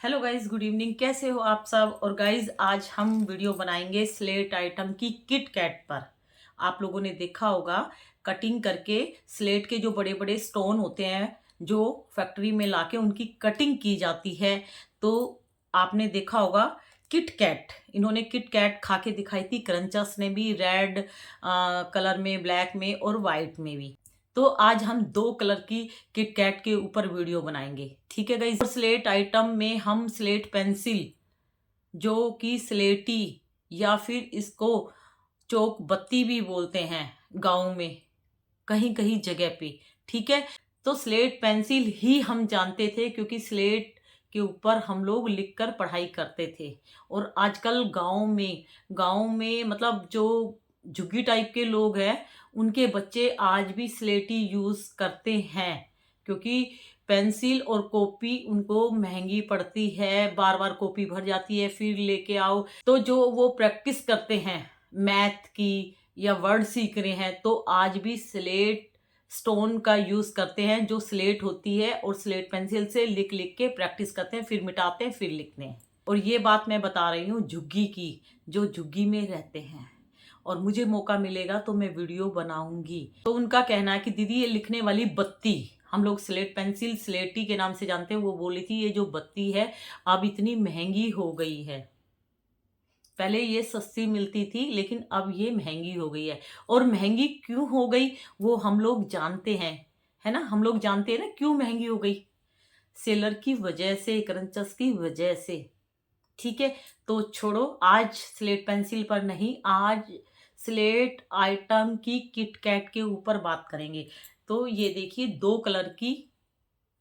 Hello guys, good evening. कैसे हो आप सब। और गाइज आज हम वीडियो बनाएंगे स्लेट आइटम की किट कैट पर। आप लोगों ने देखा होगा कटिंग करके स्लेट के जो बड़े बड़े स्टोन होते हैं जो फैक्ट्री में लाके उनकी कटिंग की जाती है। तो आपने देखा होगा किट कैट, इन्होंने किट कैट खा के दिखाई थी। क्रंचस ने भी रेड कलर में, ब्लैक में और वाइट में भी। तो आज हम दो कलर की किट कैट के ऊपर वीडियो बनाएंगे, ठीक है गाइस। स्लेट आइटम में हम स्लेट पेंसिल, जो कि स्लेटी या फिर इसको चौक बत्ती भी बोलते हैं गांव में कहीं कहीं जगह पे, ठीक है। तो स्लेट पेंसिल ही हम जानते थे क्योंकि स्लेट के ऊपर हम लोग लिखकर पढ़ाई करते थे। और आजकल गांव में मतलब जो झुग्गी टाइप के लोग हैं उनके बच्चे आज भी स्लेटी यूज करते हैं, क्योंकि पेंसिल और कॉपी उनको महंगी पड़ती है, बार बार कॉपी भर जाती है, फिर लेके आओ। तो जो वो प्रैक्टिस करते हैं मैथ की या वर्ड सीख रहे हैं तो आज भी स्लेट स्टोन का यूज करते हैं, जो स्लेट होती है, और स्लेट पेंसिल से लिख लिख के प्रैक्टिस करते हैं, फिर मिटाते हैं, फिर लिखते हैं। और ये बात मैं बता रही हूँ झुग्गी की, जो झुग्गी में रहते हैं। और मुझे मौका मिलेगा तो मैं वीडियो बनाऊंगी। तो उनका कहना है कि दीदी ये लिखने वाली बत्ती, हम लोग स्लेट पेंसिल स्लेटी के नाम से जानते हैं, वो बोली थी ये जो बत्ती है अब इतनी महंगी हो गई है। पहले ये सस्ती मिलती थी लेकिन अब ये महंगी हो गई है। और महंगी क्यों हो गई वो हम लोग जानते हैं, है ना। हम लोग जानते हैं ना क्यों महंगी हो गई। सेलर की वजह से, क्रंचस की वजह से, ठीक है। तो छोड़ो, आज स्लेट पेंसिल पर नहीं, आज स्लेट आइटम की किट कैट के ऊपर बात करेंगे। तो ये देखिए दो कलर की,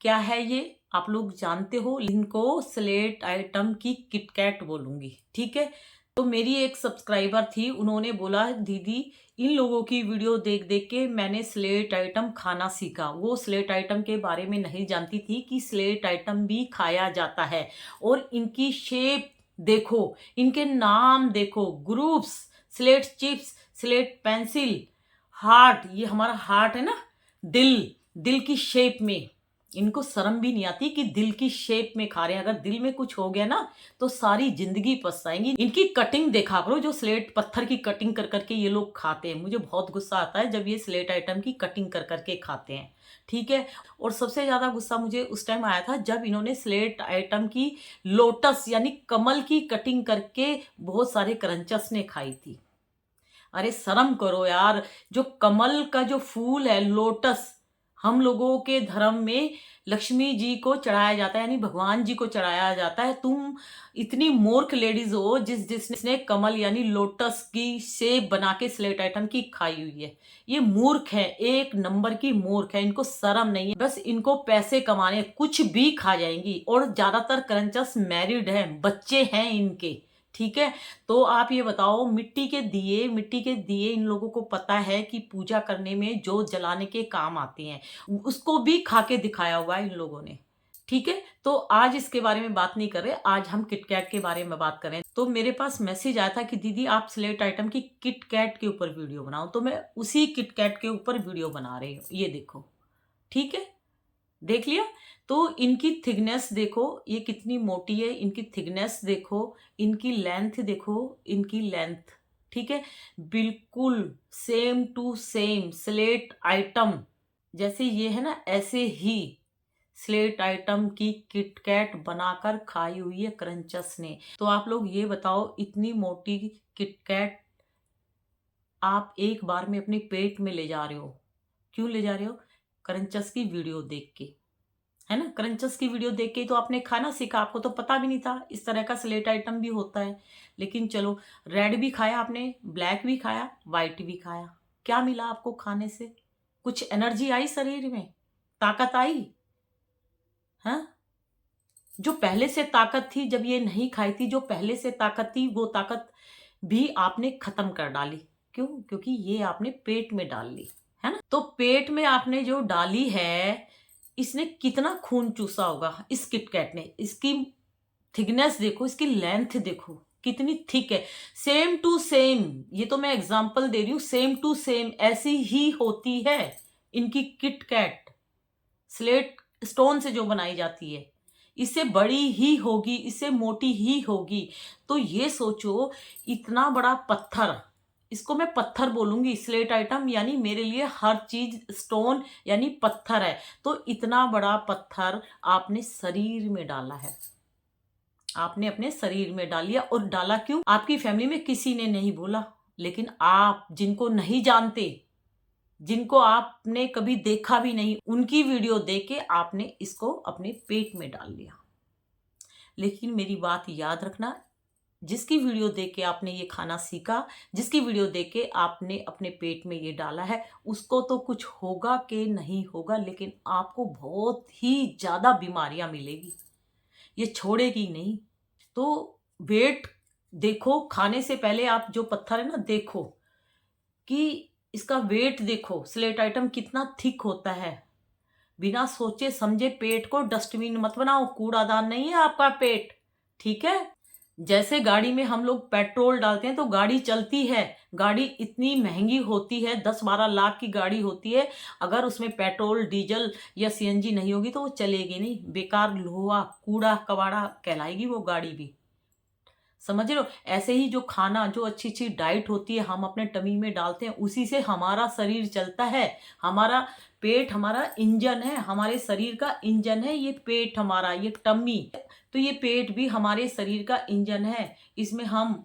क्या है ये आप लोग जानते हो। इनको स्लेट आइटम की किट कैट बोलूंगी, ठीक है। तो मेरी एक सब्सक्राइबर थी, उन्होंने बोला दीदी इन लोगों की वीडियो देख देख के मैंने स्लेट आइटम खाना सीखा। वो स्लेट आइटम के बारे में नहीं जानती थी कि स्लेट आइटम भी खाया जाता है। और इनकी शेप देखो, इनके नाम देखो, groups, slate chips, slate pencil, heart, ये हमारा हार्ट है ना, दिल, दिल की शेप में। इनको शर्म भी नहीं आती कि दिल की शेप में खा रहे हैं। अगर दिल में कुछ हो गया ना तो सारी जिंदगी पछताएंगी। इनकी कटिंग देखा करो, जो स्लेट पत्थर की कटिंग कर करके ये लोग खाते हैं। मुझे बहुत गुस्सा आता है जब ये स्लेट आइटम की कटिंग कर करके खाते हैं, ठीक है। और सबसे ज्यादा गुस्सा मुझे उस टाइम आया था जब इन्होंने स्लेट आइटम की लोटस यानी कमल की कटिंग करके बहुत सारे क्रंचस ने खाई थी। अरे शर्म करो यार। जो कमल का जो फूल है लोटस, हम लोगों के धर्म में लक्ष्मी जी को चढ़ाया जाता है, यानी भगवान जी को चढ़ाया जाता है। तुम इतनी मूर्ख लेडीज हो जिसने कमल यानी लोटस की शेप बना के स्लेट आइटम की खाई हुई है। ये मूर्ख है, एक नंबर की मूर्ख है। इनको शर्म नहीं है, बस इनको पैसे कमाने, कुछ भी खा जाएंगी। और ज्यादातर क्रंचस मैरिड हैं, बच्चे हैं इनके, ठीक है। तो आप ये बताओ, मिट्टी के दिए इन लोगों को पता है कि पूजा करने में जो जलाने के काम आते हैं, उसको भी खा के दिखाया हुआ है इन लोगों ने, ठीक है। तो आज इसके बारे में बात नहीं कर रहे, आज हम किटकैट के बारे में बात करें। तो मेरे पास मैसेज आया था कि दीदी आप स्लेट आइटम की किटकैट के ऊपर वीडियो बनाओ, तो मैं उसी किटकैट के ऊपर वीडियो बना रही हूँ। ये देखो, ठीक है, देख लिया। तो इनकी थिकनेस देखो, ये कितनी मोटी है, इनकी थिकनेस देखो, इनकी लेंथ देखो, इनकी लेंथ, ठीक है। बिल्कुल same to same slate item जैसे ये है ना, ऐसे ही स्लेट आइटम की किटकैट बनाकर खाई हुई है क्रंचस ने। तो आप लोग ये बताओ, इतनी मोटी किटकैट आप एक बार में अपने पेट में ले जा रहे हो, क्यों ले जा रहे हो? क्रंचस की वीडियो देख के, है ना। क्रंचस की वीडियो देख के तो आपने खाना सीखा, आपको तो पता भी नहीं था इस तरह का स्लेट आइटम भी होता है। लेकिन चलो, रेड भी खाया आपने, ब्लैक भी खाया, वाइट भी खाया, क्या मिला आपको खाने से? कुछ एनर्जी आई शरीर में, ताकत आई? हाँ, जो पहले से ताकत थी जब ये नहीं खाई थी, जो पहले से ताकत थी वो ताकत भी आपने खत्म कर डाली। क्यों? क्योंकि ये आपने पेट में डाल ली, है ना। तो पेट में आपने जो डाली है, इसने कितना खून चूसा होगा इस किटकैट ने। इसकी थिकनेस देखो, इसकी लेंथ देखो कितनी थिक है। सेम टू सेम, ये तो मैं एग्जांपल दे रही हूं, सेम टू सेम ऐसी ही होती है इनकी किटकैट, स्लेट स्टोन से जो बनाई जाती है। इससे बड़ी ही होगी, इससे मोटी ही होगी। तो ये सोचो, इतना बड़ा पत्थर, इसको मैं पत्थर बोलूंगी, स्लेट आइटम यानी मेरे लिए हर चीज स्टोन यानी पत्थर है। तो इतना बड़ा पत्थर आपने शरीर में डाला है, आपने अपने शरीर में डाल लिया। और डाला क्यों? आपकी फैमिली में किसी ने नहीं बोला, लेकिन आप जिनको नहीं जानते, जिनको आपने कभी देखा भी नहीं, उनकी वीडियो देख के आपने इसको अपने पेट में डाल लिया। लेकिन मेरी बात याद रखना, जिसकी वीडियो देख के आपने ये खाना सीखा, जिसकी वीडियो देख के आपने अपने पेट में ये डाला है, उसको तो कुछ होगा कि नहीं होगा, लेकिन आपको बहुत ही ज्यादा बीमारियां मिलेगी, ये छोड़ेगी नहीं। तो वेट देखो, खाने से पहले आप जो पत्थर है ना, देखो कि इसका वेट देखो, स्लेट आइटम कितना थिक होता है। बिना सोचे समझे पेट को डस्टबिन मत बनाओ, कूड़ादान नहीं है आपका पेट, ठीक है? जैसे गाड़ी में हम लोग पेट्रोल डालते हैं तो गाड़ी चलती है, गाड़ी इतनी महंगी होती है, 10-12 लाख की गाड़ी होती है, अगर उसमें पेट्रोल डीजल या सीएनजी नहीं होगी तो वो चलेगी नहीं, बेकार लोहा कूड़ा कबाड़ा कहलाएगी वो गाड़ी भी। समझ रहे हो? ऐसे ही जो खाना, जो अच्छी अच्छी डाइट होती है, हम अपने टमी में डालते हैं, उसी से हमारा शरीर चलता है। हमारा पेट हमारा इंजन है, हमारे शरीर का इंजन है ये पेट हमारा, ये टमी। तो ये पेट भी हमारे शरीर का इंजन है। इसमें हम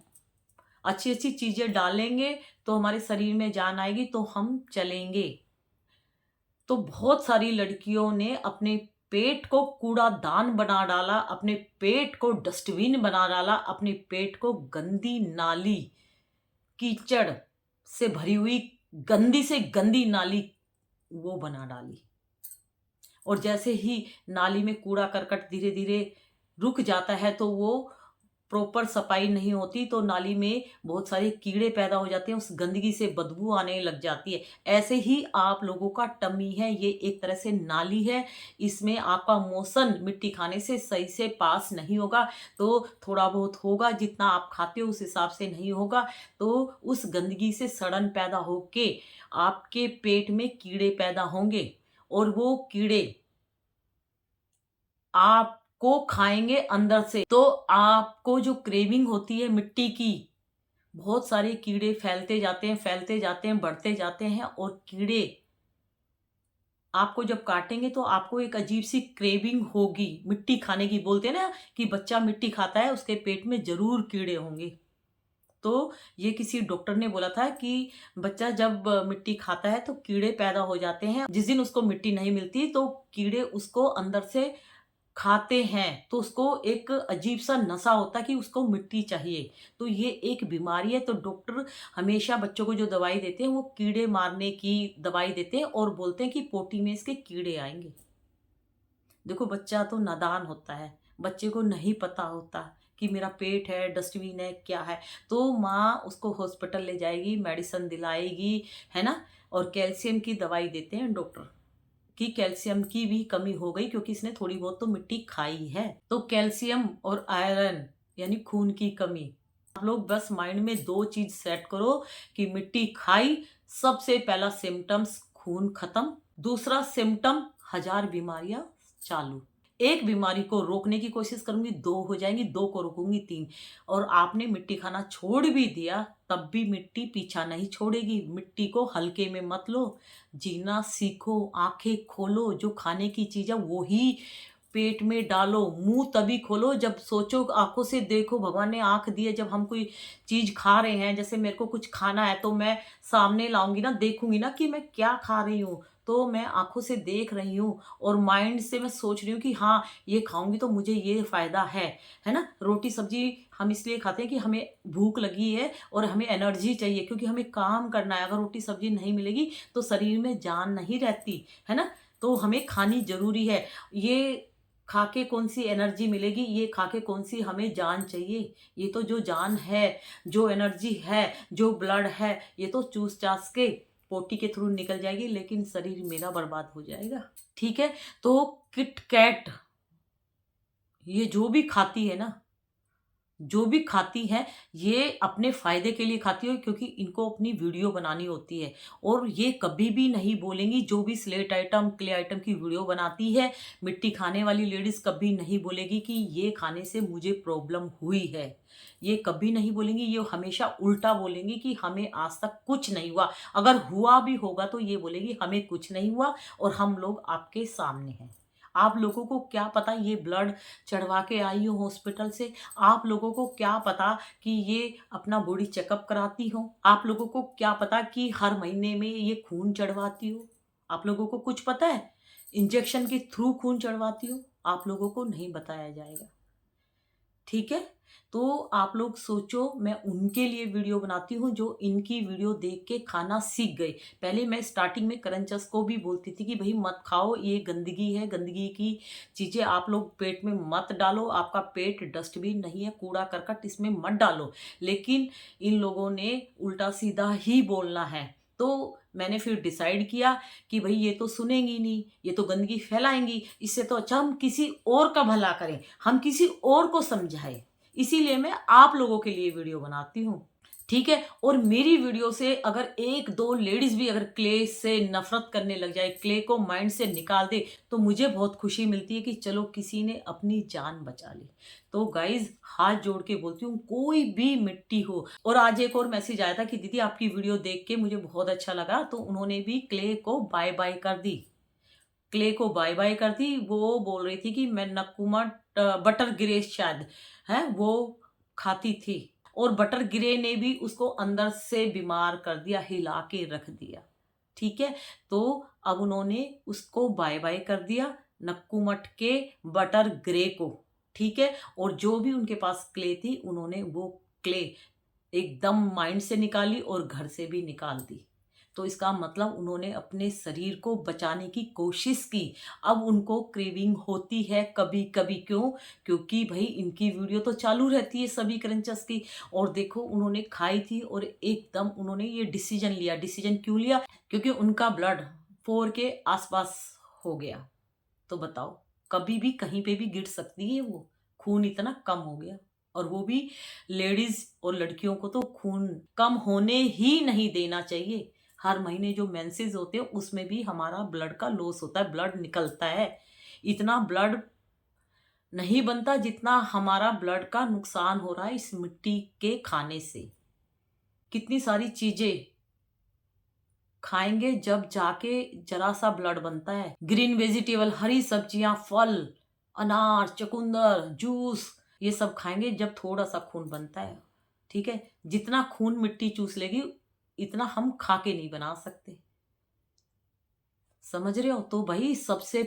अच्छी अच्छी चीजें डालेंगे तो हमारे शरीर में जान आएगी, तो हम चलेंगे। तो बहुत सारी लड़कियों ने अपने पेट को कूड़ादान बना डाला, अपने पेट को डस्टबिन बना डाला, अपने पेट को गंदी नाली, कीचड़ से भरी हुई गंदी से गंदी नाली वो बना डाली। और जैसे ही नाली में कूड़ा करकट धीरे धीरे रुक जाता है तो वो प्रॉपर सफाई नहीं होती, तो नाली में बहुत सारे कीड़े पैदा हो जाते हैं, उस गंदगी से बदबू आने लग जाती है। ऐसे ही आप लोगों का टमी है, ये एक तरह से नाली है, इसमें आपका मोशन मिट्टी खाने से सही से पास नहीं होगा। तो थोड़ा बहुत होगा, जितना आप खाते हो उस हिसाब से नहीं होगा, तो उस गंदगी से सड़न पैदा होके आपके पेट में कीड़े पैदा होंगे, और वो कीड़े आपको खाएंगे अंदर से। तो आपको जो क्रेविंग होती है मिट्टी की, बहुत सारे कीड़े फैलते जाते हैं, फैलते जाते हैं, बढ़ते जाते हैं, और कीड़े आपको जब काटेंगे तो आपको एक अजीब सी क्रेविंग होगी मिट्टी खाने की। बोलते हैं ना कि बच्चा मिट्टी खाता है उसके पेट में जरूर कीड़े होंगे। तो ये किसी डॉक्टर ने बोला था कि बच्चा जब मिट्टी खाता है तो कीड़े पैदा हो जाते हैं। जिस दिन उसको मिट्टी नहीं मिलती तो कीड़े उसको अंदर से खाते हैं, तो उसको एक अजीब सा नशा होता है कि उसको मिट्टी चाहिए। तो ये एक बीमारी है। तो डॉक्टर हमेशा बच्चों को जो दवाई देते हैं वो कीड़े मारने की दवाई देते हैं, और बोलते हैं कि पोटी में इसके कीड़े आएंगे। देखो, बच्चा तो नादान होता है, बच्चे को नहीं पता होता कि मेरा पेट है, डस्टबिन है, क्या है। तो माँ उसको हॉस्पिटल ले जाएगी, मेडिसिन दिलाएगी, है ना। और कैल्शियम की दवाई देते हैं डॉक्टर कि कैल्शियम की भी कमी हो गई, क्योंकि इसने थोड़ी बहुत तो मिट्टी खाई है। तो कैल्शियम और आयरन यानी खून की कमी। आप लोग बस माइंड में दो चीज सेट करो कि मिट्टी खाई, सबसे पहला सिम्टम्स खून खत्म, दूसरा सिम्टम 1000 बीमारियां चालू। एक बीमारी को रोकने की कोशिश करूंगी, 2 हो जाएंगी, 2 को रोकूंगी, 3। और आपने मिट्टी खाना छोड़ भी दिया तब भी मिट्टी पीछा नहीं छोड़ेगी। मिट्टी को हल्के में मत लो, जीना सीखो, आंखें खोलो, जो खाने की चीज है वो ही पेट में डालो। मुंह तभी खोलो जब सोचो, आंखों से देखो, भगवान ने आंख दी है। जब हम कोई चीज खा रहे हैं, जैसे मेरे को कुछ खाना है तो मैं सामने लाऊंगी ना, देखूंगी ना कि मैं क्या खा रही हूँ, तो मैं आंखों से देख रही हूँ, और माइंड से मैं सोच रही हूँ कि हाँ ये खाऊंगी तो मुझे ये फायदा है ना। रोटी सब्जी हम इसलिए खाते हैं कि हमें भूख लगी है और हमें एनर्जी चाहिए, क्योंकि हमें काम करना है। अगर रोटी सब्जी नहीं मिलेगी तो शरीर में जान नहीं रहती, है ना। तो हमें खानी जरूरी है। ये खाके कौन सी एनर्जी मिलेगी, ये खाके कौन सी हमें जान चाहिए। ये तो जो जान है, जो एनर्जी है, जो ब्लड है, ये तो चूस चास के पोटी के थ्रू निकल जाएगी, लेकिन शरीर मेरा बर्बाद हो जाएगा, ठीक है। तो किट कैट ये जो भी खाती है ना, जो भी खाती हैं ये अपने फ़ायदे के लिए खाती है, क्योंकि इनको अपनी वीडियो बनानी होती है। और ये कभी भी नहीं बोलेंगी, जो भी स्लेट आइटम, क्ले आइटम की वीडियो बनाती है, मिट्टी खाने वाली लेडीज़ कभी नहीं बोलेगी कि ये खाने से मुझे प्रॉब्लम हुई है। ये कभी नहीं बोलेंगी, ये हमेशा उल्टा बोलेंगी कि हमें आज तक कुछ नहीं हुआ। अगर हुआ भी होगा तो ये बोलेगी हमें कुछ नहीं हुआ और हम लोग आपके सामने हैं। आप लोगों को क्या पता ये ब्लड चढ़वा के आई हो हॉस्पिटल से? आप लोगों को क्या पता कि ये अपना बॉडी चेकअप कराती हो? आप लोगों को क्या पता कि हर महीने में ये खून चढ़वाती हो? आप लोगों को कुछ पता है? इंजेक्शन के थ्रू खून चढ़वाती हो? आप लोगों को नहीं बताया जाएगा। ठीक है? तो आप लोग सोचो, मैं उनके लिए वीडियो बनाती हूँ जो इनकी वीडियो देख के खाना सीख गए। पहले मैं स्टार्टिंग में क्रंचेस को भी बोलती थी कि भई मत खाओ, ये गंदगी है, गंदगी की चीज़ें आप लोग पेट में मत डालो, आपका पेट डस्टबिन नहीं है, कूड़ा-करकट इसमें मत डालो। लेकिन इन लोगों ने उल्टा-सीधा ही बोलना है। तो मैंने फिर डिसाइड किया कि भई ये तो सुनेंगी नहीं, ये तो गंदगी फैलाएँगी, इससे तो अच्छा हम किसी और का भला करें, हम किसी और को समझाएँ। इसीलिए मैं आप लोगों के लिए वीडियो बनाती हूँ, ठीक है? और मेरी वीडियो से अगर 1-2 लेडीज़ भी अगर क्ले से नफ़रत करने लग जाए, क्ले को माइंड से निकाल दे, तो मुझे बहुत खुशी मिलती है कि चलो किसी ने अपनी जान बचा ली। तो गाइज़ हाथ जोड़ के बोलती हूँ, कोई भी मिट्टी हो। और आज एक और मैसेज आया था कि दीदी आपकी वीडियो देख के मुझे बहुत अच्छा लगा, तो उन्होंने भी क्ले को बाय-बाय कर दी। क्ले को बाय-बाय कर दी। वो बोल रही थी कि मैं नक्कुमट बटर ग्रेस शायद है वो खाती थी, और बटर ग्रे ने भी उसको अंदर से बीमार कर दिया, हिला के रख दिया। ठीक है? तो अब उन्होंने उसको बाय-बाय कर दिया, नक्कुमट के बटर ग्रे को। ठीक है? और जो भी उनके पास क्ले थी उन्होंने वो क्ले एकदम माइंड से निकाली और घर से भी निकाल दी। तो इसका मतलब उन्होंने अपने शरीर को बचाने की कोशिश की। अब उनको क्रेविंग होती है कभी-कभी, क्यों? क्योंकि भई इनकी वीडियो तो चालू रहती है सभी क्रंचेस की, और देखो उन्होंने खाई थी और एकदम उन्होंने ये डिसीज़न लिया। डिसीज़न क्यों लिया? क्योंकि उनका ब्लड 4 के आस-पास हो गया। तो बताओ, कभी भी कहीं पे भी गिर सकती है वो, खून इतना कम हो गया। और वो भी लेडीज़ और लड़कियों को तो खून कम होने ही नहीं देना चाहिए। हर महीने जो मेंसेस होते हैं उसमें भी हमारा ब्लड का लॉस होता है, ब्लड निकलता है। इतना ब्लड नहीं बनता जितना हमारा ब्लड का नुकसान हो रहा है इस मिट्टी के खाने से। कितनी सारी चीज़ें खाएँगे जब जाके ज़रा-सा ब्लड बनता है। ग्रीन वेजिटेबल, हरी सब्जियाँ, फल, अनार, चुकंदर, जूस, ये सब खाएँगे जब थोड़ा-सा खून बनता है। ठीक है? जितना खून मिट्टी चूस लेगी, इतना हम खा के नहीं बना सकते। समझ रहे हो? तो भई सबसे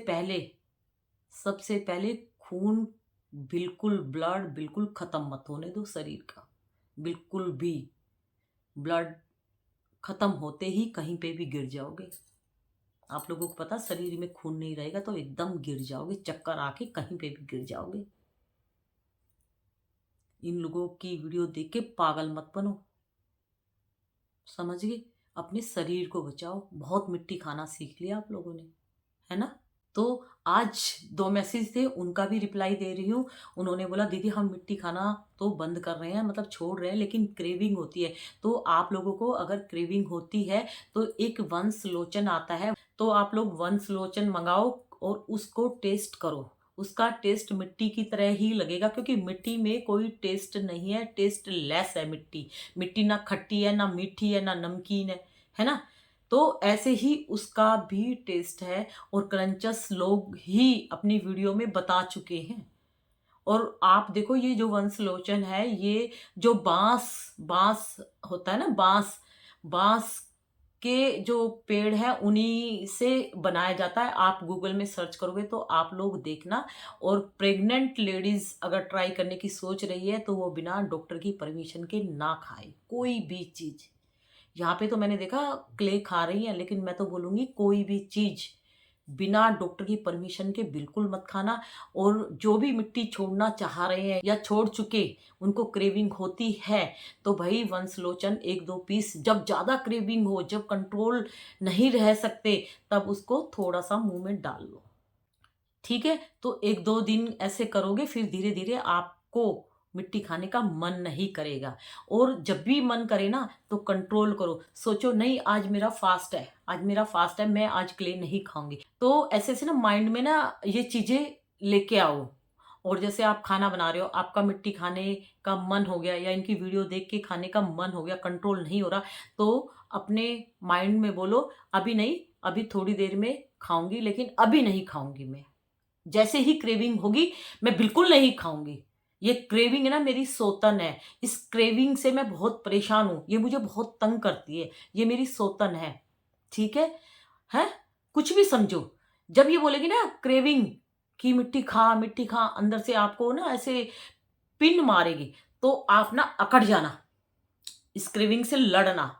पहले खून बिल्कुल, ब्लड बिल्कुल खत्म मत होने दो शरीर का। बिल्कुल भी। ब्लड खत्म होते ही कहीं पे भी गिर जाओगे। आप लोगों को पता शरीर में खून नहीं रहेगा तो एकदम गिर जाओगे, चक्कर आके कहीं पे भी गिर जाओगे। इन लोगों की वीडियो देख के पागल मत बनो, समझ गए? अपने शरीर को बचाओ। बहुत मिट्टी खाना सीख लिया आप लोगों ने, है ना? तो आज 2 मैसेज थे, उनका भी रिप्लाई दे रही हूँ। उन्होंने बोला दीदी हम मिट्टी खाना तो बंद कर रहे हैं, मतलब छोड़ रहे हैं, लेकिन क्रेविंग होती है। तो आप लोगों को अगर क्रेविंग होती है तो एक वंशलोचन आता है, तो आप लोग वंशलोचन मंगाओ और उसको टेस्ट करो। उसका टेस्ट मिट्टी की तरह ही लगेगा, क्योंकि मिट्टी में कोई टेस्ट नहीं है, टेस्ट लेस है मिट्टी। मिट्टी ना खट्टी है, ना मीठी है, ना नमकीन है ना? तो ऐसे ही उसका भी टेस्ट है, और क्रंचस लोग ही अपनी वीडियो में बता चुके हैं। और आप देखो ये जो वंशलोचन है, ये जो बाँस बाँस होता है ना, बाँस के जो पेड़ हैं उन्हीं से बनाया जाता है। आप गूगल में सर्च करोगे तो आप लोग देखना। और प्रेग्नेंट लेडीज़ अगर ट्राई करने की सोच रही है तो वो बिना डॉक्टर की परमिशन के ना खाए कोई भी चीज़। यहाँ पे तो मैंने देखा क्ले खा रही हैं, लेकिन मैं तो बोलूँगी कोई भी चीज़ बिना डॉक्टर की परमिशन के बिल्कुल मत खाना। और जो भी मिट्टी छोड़ना चाह रहे हैं या छोड़ चुके, उनको क्रेविंग होती है, तो भई वंशलोचन 1-2 पीस, जब ज़्यादा क्रेविंग हो, जब कंट्रोल नहीं रह सकते, तब उसको थोड़ा-सा मुँह में डाल लो। ठीक है? तो 1-2 दिन ऐसे करोगे, फिर धीरे-धीरे आपको मिट्टी खाने का मन नहीं करेगा। और जब भी मन करे ना तो कंट्रोल करो, सोचो नहीं आज मेरा फास्ट है, आज मेरा फास्ट है, मैं आज क्ले नहीं खाऊंगी। तो ऐसे ऐसे ना माइंड में ना ये चीजें लेके आओ। और जैसे आप खाना बना रहे हो, आपका मिट्टी खाने का मन हो गया या इनकी वीडियो देख के खाने का मन हो गया, कंट्रोल नहीं हो रहा, तो अपने माइंड में बोलो अभी नहीं, अभी थोड़ी देर में खाऊंगी, लेकिन अभी नहीं खाऊंगी मैं। जैसे ही क्रेविंग होगी मैं बिल्कुल नहीं खाऊंगी। ये क्रेविंग है ना मेरी सौतन है। इस क्रेविंग से मैं बहुत परेशान हूं, ये मुझे बहुत तंग करती है, ये मेरी सौतन है। ठीक है? है? कुछ भी समझो। जब ये बोलेगी ना क्रेविंग कि मिट्टी खा, अंदर से आपको ना ऐसे पिन मारेगी, तो आप ना अकड़ जाना, इस क्रेविंग से लड़ना।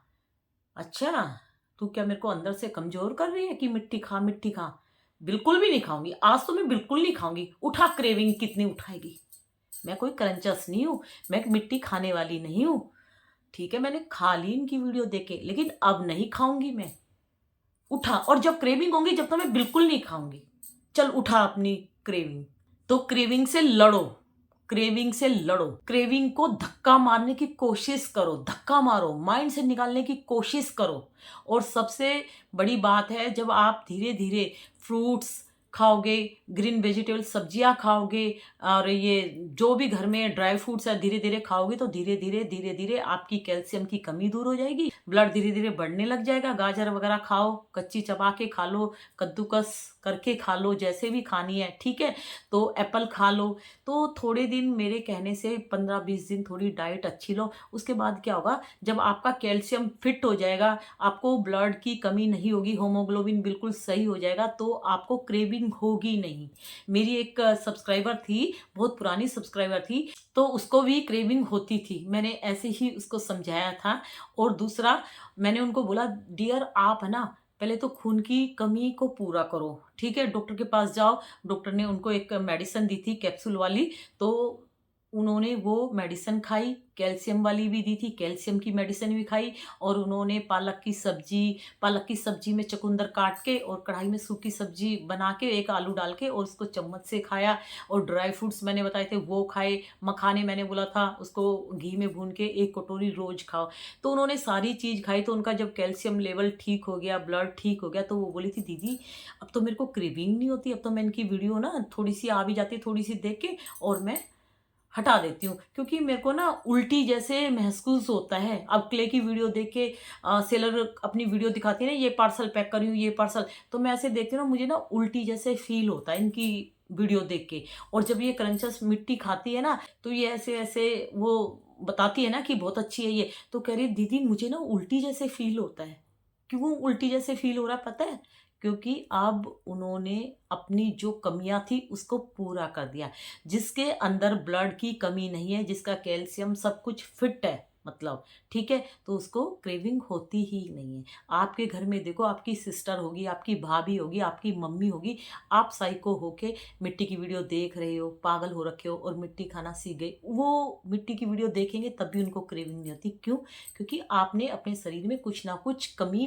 अच्छा, तू क्या मेरे को अंदर से कमजोर कर रही है कि मिट्टी खा, मिट्टी खा? बिल्कुल भी नहीं खाऊंगी, आज तो मैं बिल्कुल नहीं खाऊंगी। उठा, क्रेविंग कितनी उठाएगी? मैं कोई क्रंचस नहीं हूं, मैं मिट्टी खाने वाली नहीं हूं। ठीक है, मैंने खा ली इनकी वीडियो देख के, लेकिन अब नहीं खाऊंगी मैं। उठा, और जब क्रेविंग होंगी जब तक मैं बिल्कुल नहीं खाऊंगी। चल उठा अपनी क्रेविंग। तो क्रेविंग से लड़ो, क्रेविंग से लड़ो, क्रेविंग को धक्का मारने की कोशिश करो, धक्का मारो, माइंड से निकालने की कोशिश करो। और सबसे बड़ी बात है, जब आप धीरे धीरे फ्रूट्स खाओगे, ग्रीन वेजिटेबल सब्जियां खाओगे, और ये जो भी घर में ड्राई फ्रूट्स है धीरे धीरे खाओगे, तो धीरे धीरे आपकी कैल्शियम की कमी दूर हो जाएगी, ब्लड धीरे धीरे बढ़ने लग जाएगा। गाजर वगैरह खाओ, कच्ची चबा के खा लो, कद्दूकस करके खा लो, जैसे भी खानी है। ठीक है? तो एप्पल खा लो। तो थोड़े दिन, मेरे कहने से 15-20 दिन थोड़ी डाइट अच्छी लो। उसके बाद क्या होगा, जब आपका कैल्शियम फिट हो जाएगा, आपको ब्लड की कमी नहीं होगी, होमोग्लोबिन बिल्कुल सही हो जाएगा, तो आपको क्रेविंग होगी नहीं। मेरी एक सब्सक्राइबर थी, बहुत पुरानी सब्सक्राइबर थी, तो उसको भी क्रेविंग होती थी, मैंने ऐसे ही उसको समझाया था। और दूसरा, मैंने उनको बोला डियर आप है ना, पहले तो खून की कमी को पूरा करो। ठीक है? डॉक्टर के पास जाओ। डॉक्टर ने उनको एक मेडिसिन दी थी कैप्सूल वाली, तो उन्होंने वो मेडिसिन खाई, कैल्शियम वाली भी दी थी, कैल्शियम की मेडिसिन भी खाई। और उन्होंने पालक की सब्जी में चुकंदर काट के और कढ़ाई में सूखी सब्जी बना के एक आलू डाल के और उसको चम्मच से खाया। और ड्राई फ्रूट्स मैंने बताए थे वो खाए। मखाने मैंने बोला था उसको घी में भून के 1 कटोरी रोज खाओ। तो उन्होंने सारी चीज खाई, तो उनका जब कैल्शियम लेवल ठीक हो गया, ब्लड ठीक हो गया, तो वो बोली थी दीदी अब तो मेरे को क्रेविंग नहीं होती, अब तो मैं इनकी वीडियो ना थोड़ी सी आ भी जाती, थोड़ी सी देख के और मैं हटा देती हूँ, क्योंकि मेरे को ना उल्टी जैसे महसूस होता है। अब क्ले की वीडियो देख के सेलर अपनी वीडियो दिखाती है ना, ये पार्सल पैक करी हूँ, ये पार्सल, तो मैं ऐसे देखती हूँ ना, मुझे ना उल्टी जैसे फील होता है इनकी वीडियो देख के। और जब ये क्रंचस मिट्टी खाती है ना, तो ये ऐसे ऐसे वो बताती है ना कि बहुत अच्छी है ये, तो कह रही दीदी मुझे ना उल्टी जैसे फील होता है। क्यों उल्टी जैसे फील हो रहा है पता है? क्योंकि अब उन्होंने अपनी जो कमियां थी उसको पूरा कर दिया। जिसके अंदर ब्लड की कमी नहीं है, जिसका कैल्शियम सब कुछ फिट है, मतलब ठीक है, तो उसको क्रेविंग होती ही नहीं है। आपके घर में देखो, आपकी सिस्टर होगी, आपकी भाभी होगी, आपकी मम्मी होगी, आप साइको होके मिट्टी की वीडियो देख रहे हो, पागल हो रखे हो और मिट्टी खाना सीख गए, वो मिट्टी की वीडियो देखेंगे तब भी उनको क्रेविंग नहीं होती। क्यों? क्योंकि आपने अपने शरीर में कुछ ना कुछ कमी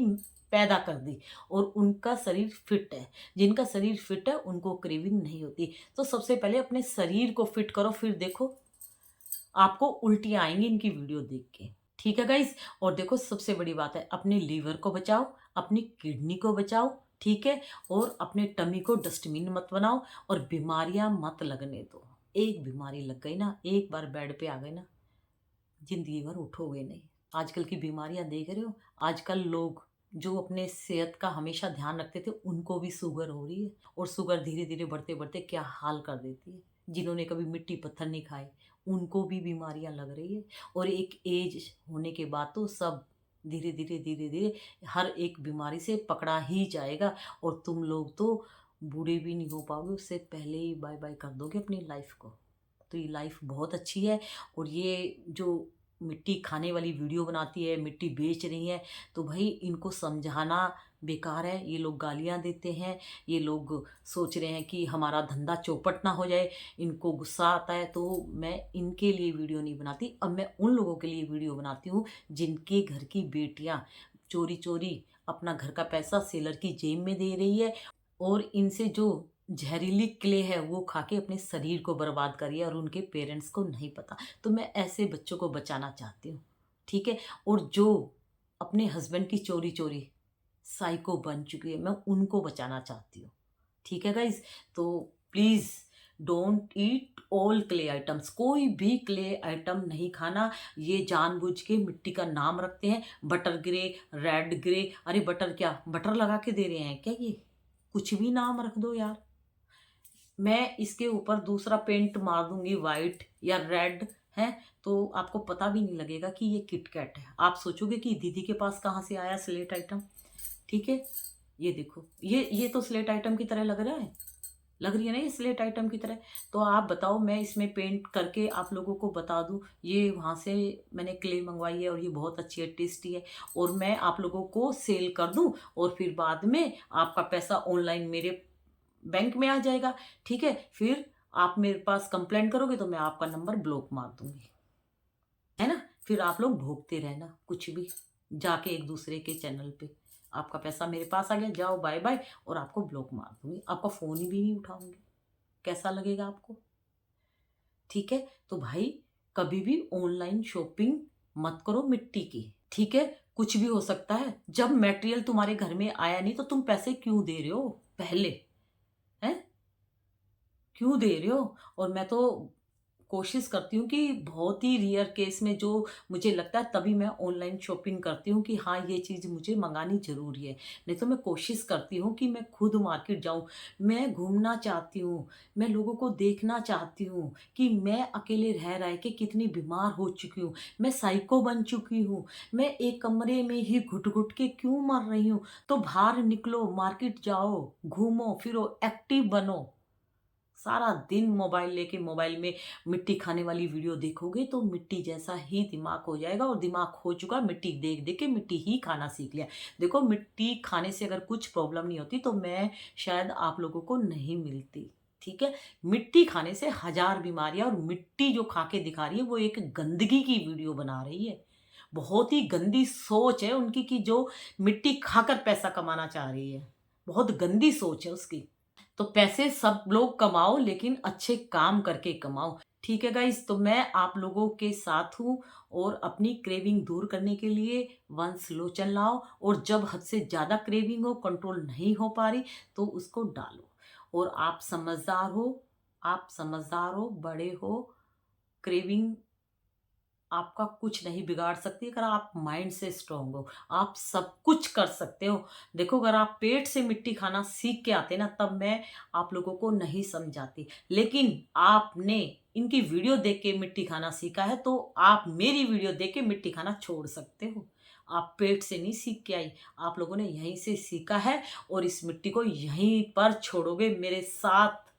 पैदा कर दी और उनका शरीर फिट है। जिनका शरीर फिट है उनको क्रेविंग नहीं होती। तो सबसे पहले अपने शरीर को फिट करो, फिर देखो आपको उल्टियाँ आएँगी इनकी वीडियो देख के। ठीक है गाइज़? और देखो सबसे बड़ी बात है, अपने लीवर को बचाओ, अपनी किडनी को बचाओ, ठीक है? और अपने टमी को डस्टबिन मत बनाओ और बीमारियाँ मत लगने दो। एक बीमारी लग गई ना, एक बार बेड पे आ गए ना, ज़िंदगी भर उठोगे नहीं। आजकल की बीमारियाँ देख रहे हो? आजकल लोग जो अपने सेहत का हमेशा ध्यान रखते थे, उनको भी शुगर हो रही है, और शुगर धीरे-धीरे बढ़ते-बढ़ते क्या हाल कर देती है। जिन्होंने कभी मिट्टी पत्थर नहीं खाए, उनको भी बीमारियाँ लग रही है, और एक एज होने के बाद तो सब धीरे-धीरे हर एक बीमारी से पकड़ा ही जाएगा, और तुम लोग तो बूढ़े भी नहीं हो पाओगे, उससे पहले ही बाय-बाय कर दोगे अपनी लाइफ को। तो ये लाइफ बहुत अच्छी है। और ये जो मिट्टी खाने वाली वीडियो बनाती है, मिट्टी बेच रही है, तो भाई इनको समझाना बेकार है। ये लोग गालियाँ देते हैं, ये लोग सोच रहे हैं कि हमारा धंधा चौपट ना हो जाए, इनको गुस्सा आता है, तो मैं इनके लिए वीडियो नहीं बनाती। अब मैं उन लोगों के लिए वीडियो बनाती हूँ जिनके घर की बेटियाँ चोरी-चोरी अपना घर का पैसा सेलर की जेब में दे रही है, और इनसे जो जहरीली क्ले है वो खा के अपने शरीर को बर्बाद करिए और उनके पेरेंट्स को नहीं पता। तो मैं ऐसे बच्चों को बचाना चाहती हूँ, ठीक है? और जो अपने हस्बैंड की चोरी-चोरी साइको बन चुकी है, मैं उनको बचाना चाहती हूँ, ठीक है गाइज़? तो please don't eat all clay items, कोई भी क्ले आइटम नहीं खाना। ये जानबूझ के मिट्टी का नाम रखते हैं, बटर ग्रे, रेड ग्रे। अरे बटर क्या, बटर लगा के दे रहे हैं क्या ये? कुछ भी नाम रख दो यार। मैं इसके ऊपर दूसरा पेंट मार दूँगी व्हाइट या रेड, हैं? तो आपको पता भी नहीं लगेगा कि ये किटकैट है। आप सोचोगे कि दीदी के पास कहाँ से आया स्लेट आइटम, ठीक है? ये देखो, ये तो स्लेट आइटम की तरह लग रहा है। लग रही है ना ये स्लेट आइटम की तरह? तो आप बताओ मैं इसमें पेंट करके आप लोगों को बता दूँ, ये वहाँ से मैंने क्ले मँगवाई है और ये बहुत अच्छी है, टेस्टी है, और मैं आप लोगों को सेल कर दूँ और फिर बाद में आपका पैसा ऑनलाइन मेरे बैंक में आ जाएगा, ठीक है? फिर आप मेरे पास कंप्लेंट करोगे तो मैं आपका नंबर ब्लॉक मार दूँगी, है ना? फिर आप लोग भोगते रहना कुछ भी, जाके एक-दूसरे के चैनल पे। आपका पैसा मेरे पास आ गया, जाओ बाय-बाय, और आपको ब्लॉक मार दूँगी। आपका फ़ोन भी नहीं उठाऊँगी। कैसा लगेगा आपको? ठीक है? तो भाई कभी भी ऑनलाइन शॉपिंग मत करो मिट्टी की, ठीक है? कुछ भी हो सकता है। जब मटेरियल तुम्हारे घर में आया नहीं तो तुम पैसे क्यों दे रहे हो पहले? हैं? क्यों दे रहे हो? और मैं तो कोशिश करती हूँ कि बहुत ही रेयर केस में जो मुझे लगता है तभी मैं ऑनलाइन शॉपिंग करती हूँ कि हाँ, ये चीज़ मुझे मँगानी ज़रूरी है। नहीं तो मैं कोशिश करती हूँ कि मैं खुद मार्केट जाऊँ। मैं घूमना चाहती हूँ, मैं लोगों को देखना चाहती हूँ कि मैं अकेले रह के कितनी बीमार हो चुकी हूँ। मैं साइको बन चुकी हूँ। मैं एक कमरे में ही घुट-घुट के क्यों मर रही हूँ? तो बाहर निकलो, मार्केट जाओ, घूमो-फिरो, एक्टिव बनो। सारा दिन मोबाइल लेके मोबाइल में मिट्टी खाने वाली वीडियो देखोगे तो मिट्टी जैसा ही दिमाग हो जाएगा, और दिमाग हो चुका मिट्टी देख देख के, मिट्टी ही खाना सीख लिया। देखो मिट्टी खाने से अगर कुछ प्रॉब्लम नहीं होती तो मैं शायद आप लोगों को नहीं मिलती, ठीक है? मिट्टी खाने से हजार बीमारियां, और मिट्टी जो खा के दिखा रही है वो एक गंदगी की वीडियो बना रही है। बहुत ही गंदी सोच है उनकी कि जो मिट्टी खाकर पैसा कमाना चाह रही है। बहुत गंदी सोच है उसकी। तो पैसे सब लोग कमाओ लेकिन अच्छे काम करके कमाओ। ठीक है गाइस, तो मैं आप लोगों के साथ हूँ, और अपनी क्रेविंग दूर करने के लिए वन स्लो चलाओ, और जब हद से ज़्यादा क्रेविंग हो, कंट्रोल नहीं हो पा रही, तो उसको डालो। और आप समझदार हो, बड़े हो, क्रेविंग आपका कुछ नहीं बिगाड़ सकती अगर आप माइंड से स्ट्रांग हो। आप सब कुछ कर सकते हो। देखो अगर आप पेट से मिट्टी खाना सीख के आते ना तब मैं आप लोगों को नहीं समझाती। लेकिन आपने इनकी वीडियो देख के मिट्टी खाना सीखा है तो आप मेरी वीडियो देख के मिट्टी खाना छोड़ सकते हो। आप पेट से नहीं सीख के आई, आप लोगों ने यहीं से सीखा है, और इस मिट्टी को यहीं पर छोड़ोगे मेरे साथ।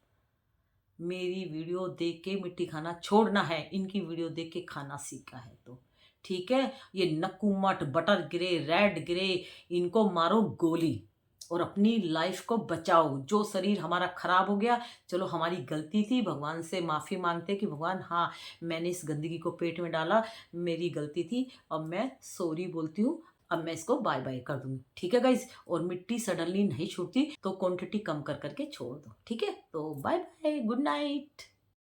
मेरी वीडियो देख के मिट्टी खाना छोड़ना है, इनकी वीडियो देख के खाना सीखा है तो। ठीक है? ये नक्कूमट, बटर ग्रे, रेड ग्रे, इनको मारो गोली और अपनी लाइफ को बचाओ। जो शरीर हमारा खराब हो गया, चलो हमारी गलती थी, भगवान से माफ़ी माँगते कि भगवान हाँ, मैंने इस गंदगी को पेट में डाला, मेरी गलती थी, अब मैं सॉरी बोलती हूँ। अब मैं इसको बाय-बाय कर दूँगी। ठीक है गाइज़? और मिट्टी सडनली नहीं छूटती, तो क्वांटिटी कम कर के छोड़ दो। ठीक है? तो बाय-बाय, गुड नाइट।